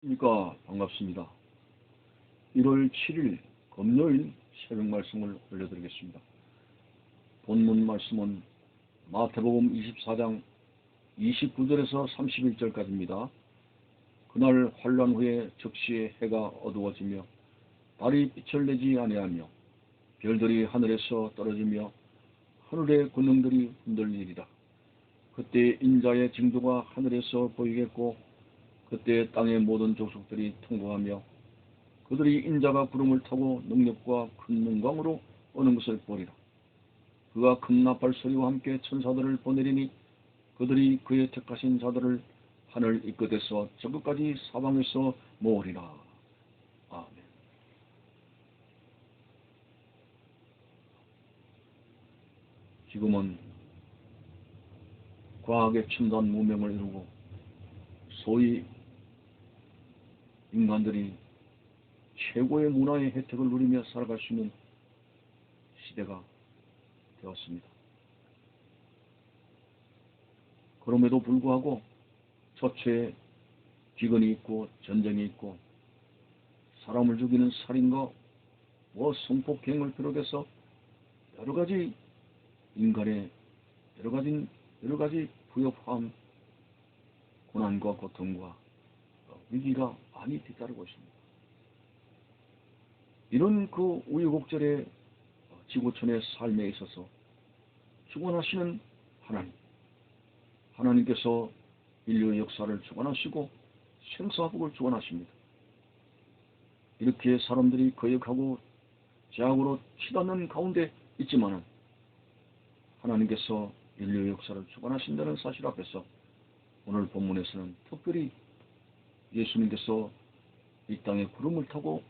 안녕하십니까. 반갑습니다. 1월 7일 금요일 새벽 말씀을 올려드리겠습니다. 본문 말씀은 마태복음 24장 29절에서 31절까지입니다. 그날 환란 후에 적시에 해가 어두워지며 달이 빛을 내지 아니하며 별들이 하늘에서 떨어지며 하늘의 군능들이 흔들리리라. 그때 인자의 징조가 하늘에서 보이겠고 그때 땅의 모든 족속들이 통곡하며 그들이 인자가 구름을 타고 능력과 큰 영광으로 오는 것을 보리라. 그가 큰 나팔 소리와 함께 천사들을 보내리니 그들이 그의 택하신 자들을 하늘 이끝에서 저 끝까지 사방에서 모으리라. 아멘. 지금은 과학의 첨단 문명을 이루고 소위 인간들이 최고의 문화의 혜택을 누리며 살아갈 수 있는 시대가 되었습니다. 그럼에도 불구하고 처처에 기근이 있고 전쟁이 있고 사람을 죽이는 살인과 성폭행을 비롯해서 여러 가지 인간의 여러 가지 부여한 고난과 고통과 위기가 많이 뒤따르고 있습니다. 이런 그 우여곡절의 지구촌의 삶에 있어서 주관하시는 하나님께서 인류의 역사를 주관하시고 생사복을 주관하십니다. 이렇게 사람들이 거역하고 제약으로 치닫는 가운데 있지만은 하나님께서 인류의 역사를 주관하신다는 사실 앞에서 오늘 본문에서는 특별히 예수님께서 이 땅에 구름을 타고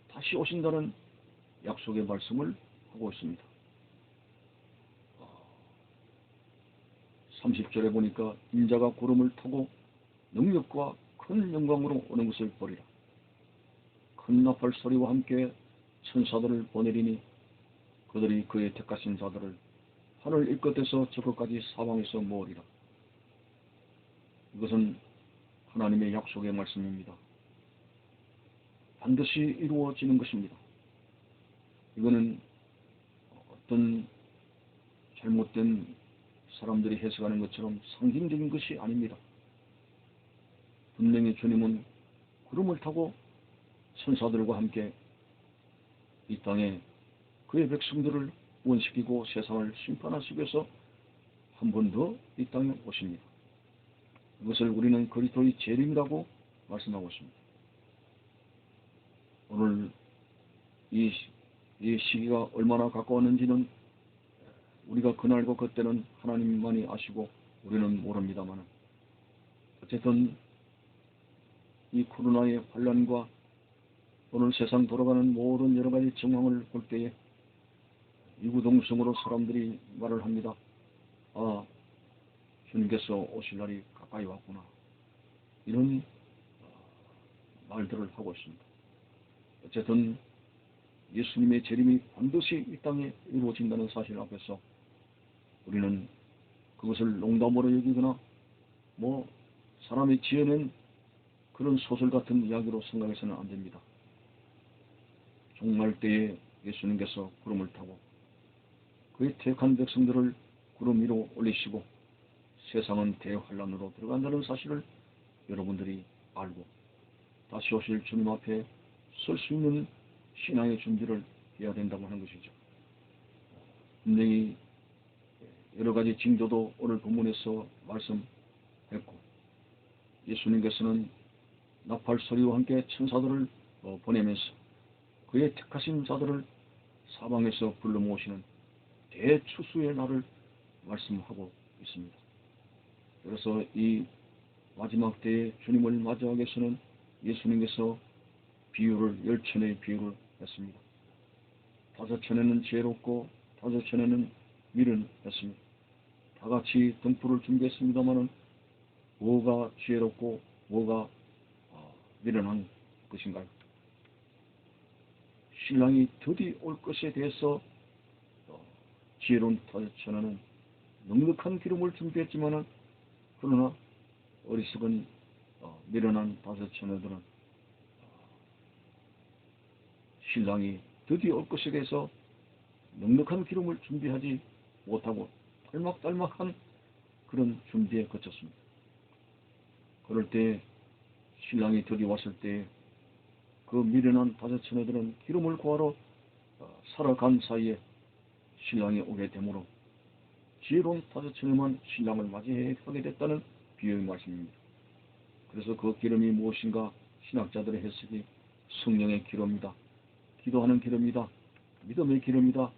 다시 오신다는 약속의 말씀을 하고 있습니다. 30절에 보니까 인자가 구름을 타고 능력과 큰 영광으로 오는 것을 보리라. 큰 나팔 소리와 함께 천사들을 보내리니 그들이 그의 택하신 자들을 하늘 일끝에서 저 끝까지 사방에서 모으리라. 이것은 하나님의 약속의 말씀입니다. 반드시 이루어지는 것입니다. 이거는 어떤 잘못된 사람들이 해석하는 것처럼 상징적인 것이 아닙니다. 분명히 주님은 구름을 타고 천사들과 함께 이 땅에 그의 백성들을 구원시키고 세상을 심판하시기 위해서 한 번 더 이 땅에 오십니다. 이것을 우리는 그리스도의 재림이라고 말씀하고 있습니다. 오늘 이 시기가 얼마나 가까웠는지는 우리가 그날과 그때는 하나님만이 아시고 우리는 모릅니다만 어쨌든 이 코로나의 환란과 오늘 세상 돌아가는 모든 여러 가지 정황을 볼 때에 이구동성으로 사람들이 말을 합니다. 아, 주님께서 오실 날이 가까이 왔구나. 이런 말들을 하고 있습니다. 어쨌든 예수님의 재림이 반드시 이 땅에 이루어진다는 사실 앞에서 우리는 그것을 농담으로 여기거나 사람이 지어낸 그런 소설 같은 이야기로 생각해서는 안 됩니다. 종말 때에 예수님께서 구름을 타고 그의 택한 백성들을 구름 위로 올리시고 세상은 대환란으로 들어간다는 사실을 여러분들이 알고 다시 오실 주님 앞에 설 수 있는 신앙의 준비를 해야 된다고 하는 것이죠. 분명히 여러 가지 징조도 오늘 본문에서 말씀했고 예수님께서는 나팔 소리와 함께 천사들을 보내면서 그의 택하신 자들을 사방에서 불러 모으시는 대추수의 날을 말씀하고 있습니다. 그래서 이 마지막 때에 주님을 맞이하기 위해서는 예수님께서 비유를 10천의 비유를 했습니다. 5천에는 지혜롭고 5천에는 미련했습니다. 다 같이 등불을 준비했습니다마는 뭐가 지혜롭고 뭐가 미련한 것인가요? 신랑이 드디 올 것에 대해서 지혜로운 5천에는 넉넉한 기름을 준비했지만은 그러나 어리석은 미련한 다섯 처녀들은 신랑이 드디어 올 것에 대해서 넉넉한 기름을 준비하지 못하고 딸막딸막한 그런 준비에 거쳤습니다. 그럴 때 신랑이 드디어 왔을 때 그 미련한 다섯 처녀들은 기름을 구하러 살아간 사이에 신랑이 오게 되므로 지혜로운 다섯 처녀만 신랑을 맞이하게 됐다는 비유의 말씀입니다. 그래서 그 기름이 무엇인가 신학자들의 해석이 성령의 기름이다, 기도하는 기름이다, 믿음의 기름이다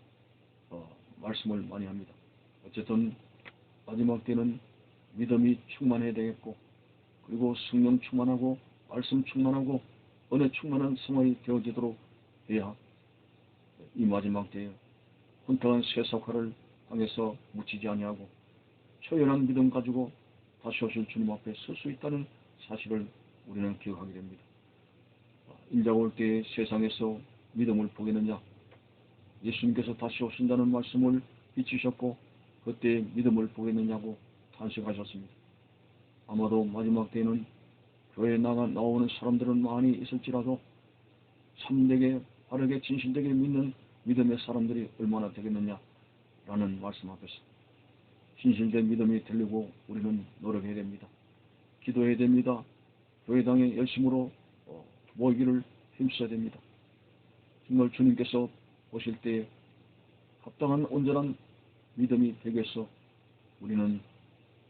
말씀을 많이 합니다. 어쨌든 마지막 때는 믿음이 충만해야 되겠고, 그리고 성령 충만하고 말씀 충만하고 은혜 충만한 생활이 되어지도록 해야 이 마지막 때에 혼탁한 세속화를 향해서 묻히지 아니하고 초연한 믿음 가지고 다시 오실 주님 앞에 설 수 있다는 사실을 우리는 기억하게 됩니다. 인자가 올 때에 세상에서 믿음을 보겠느냐? 예수님께서 다시 오신다는 말씀을 비추셨고 그때 믿음을 보겠느냐고 탄식하셨습니다. 아마도 마지막 때에는 교회에 나오는 사람들은 많이 있을지라도 참되게 바르게 진실되게 믿는 믿음의 사람들이 얼마나 되겠느냐라는 말씀 앞에서 진실된 믿음이 되려고 우리는 노력해야 됩니다. 기도해야 됩니다. 교회당에 열심으로 모이기를 힘써야 됩니다. 정말 주님께서 오실 때 합당한 온전한 믿음이 되기 위해서 우리는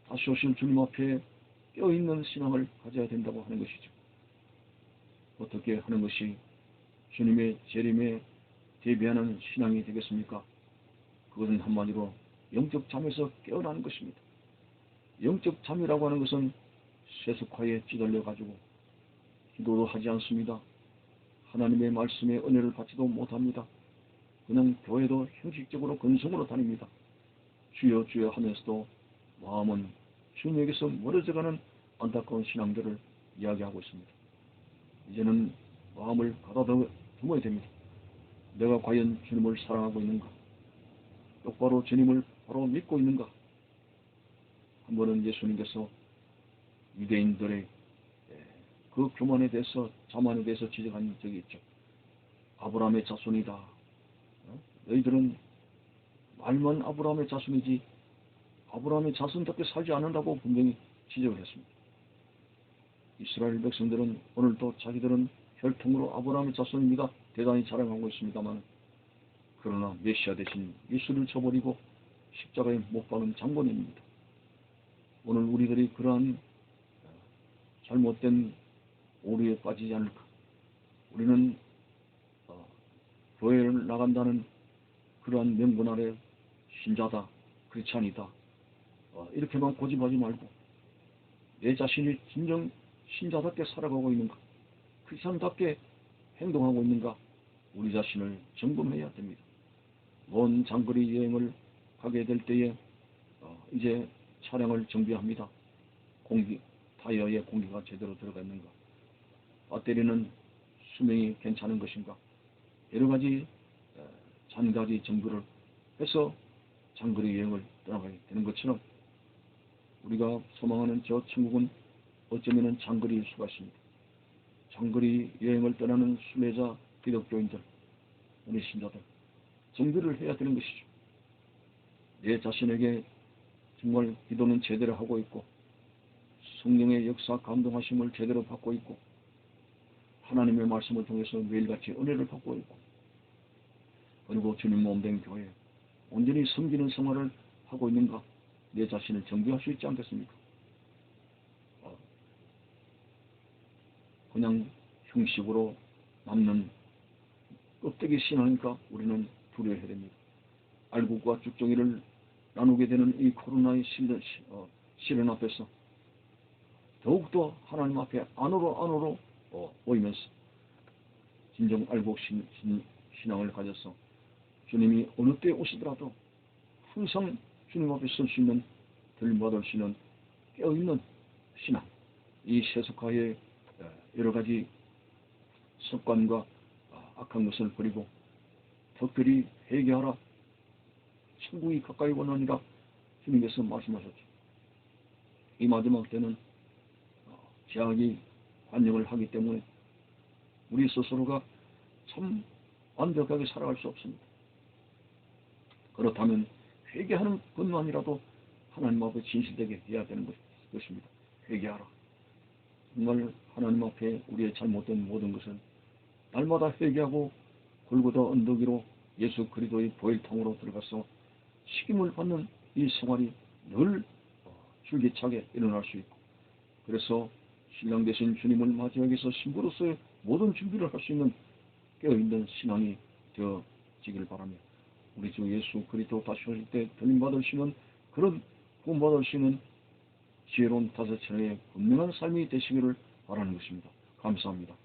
다시 오실 주님 앞에 깨어있는 신앙을 가져야 된다고 하는 것이죠. 어떻게 하는 것이 주님의 재림에 대비하는 신앙이 되겠습니까? 그것은 한마디로 영적 잠에서 깨어나는 것입니다. 영적 잠이라고 하는 것은 세속화에 찌들려 가지고 기도도 하지 않습니다. 하나님의 말씀에 은혜를 받지도 못합니다. 그냥 교회도 형식적으로 건성으로 다닙니다. 주여 주여 하면서도 마음은 주님에게서 멀어져가는 안타까운 신앙들을 이야기하고 있습니다. 이제는 마음을 가다듬어야 됩니다. 내가 과연 주님을 사랑하고 있는가? 똑바로 주님을 바로 믿고 있는가? 한 번은 예수님께서 유대인들의 그 교만에 대해서 자만에 대해서 지적한 적이 있죠. 아브라함의 자손이다. 너희들은 말만 아브라함의 자손이지 아브라함의 자손답게 살지 않는다고 분명히 지적을 했습니다. 이스라엘 백성들은 오늘도 자기들은 혈통으로 아브라함의 자손입니다. 대단히 자랑하고 있습니다만 그러나 메시아 대신 예수를 쳐버리고 십자가에 못 박은 장본인입니다. 오늘 우리들이 그러한 잘못된 오류에 빠지지 않을까. 우리는 교회를 나간다는 그러한 명분 아래 신자다, 크리스찬이다 이렇게만 고집하지 말고 내 자신이 진정 신자답게 살아가고 있는가, 크리스찬답게 행동하고 있는가 우리 자신을 점검해야 됩니다. 먼 장거리 여행을 가게 될 때에 이제 차량을 정비합니다. 타이어에 공기가 제대로 들어가 있는가, 배터리는 수명이 괜찮은 것인가, 여러 가지 잔가지 정보를 해서 장거리 여행을 떠나가게 되는 것처럼 우리가 소망하는 저 천국은 어쩌면 장거리일 수가 있습니다. 장거리 여행을 떠나는 순례자 기독교인들, 우리 신자들 정비를 해야 되는 것이죠. 내 자신에게 정말 기도는 제대로 하고 있고 성령의 역사 감동하심을 제대로 받고 있고 하나님의 말씀을 통해서 매일같이 은혜를 받고 있고 그리고 주님 몸된 교회 온전히 섬기는 생활을 하고 있는가 내 자신을 정비할 수 있지 않겠습니까? 그냥 형식으로 남는 껍데기 신하니까 우리는 두려워해야 됩니다. 알곡과 쭉정이를 나누게 되는 이 코로나의 시련 앞에서 더욱더 하나님 앞에 안으로 모이면서 진정 알곡 신앙을 가져서 주님이 어느 때 오시더라도 항상 주님 앞에 설 수 있는 들받을 수 있는 깨어있는 신앙, 이 세속화의 여러 가지 습관과 악한 것을 버리고 특별히 회개하라, 천국이 가까이 원하니라 주님께서 말씀하셨죠. 이 마지막 때는 죄악이 관영을 하기 때문에 우리 스스로가 참 완벽하게 살아갈 수 없습니다. 그렇다면 회개하는 것만이라도 하나님 앞에 진실되게 해야 되는 것입니다. 회개하라. 정말 하나님 앞에 우리의 잘못된 모든 것은 날마다 회개하고 골고다 언덕 위로 예수 그리스도의 보혈탕으로 들어가서 식임을 받는 이 생활이 늘 줄기차게 일어날 수 있고, 그래서 신랑 되신 주님을 맞이하기 위해서 신부로서의 모든 준비를 할 수 있는 깨어있는 신앙이 되어지길 바라며, 우리 주 예수 그리스도 다시 오실 때 들림받으시는 그런 구원받으시는 지혜로운 다섯 처녀의 분명한 삶이 되시기를 바라는 것입니다. 감사합니다.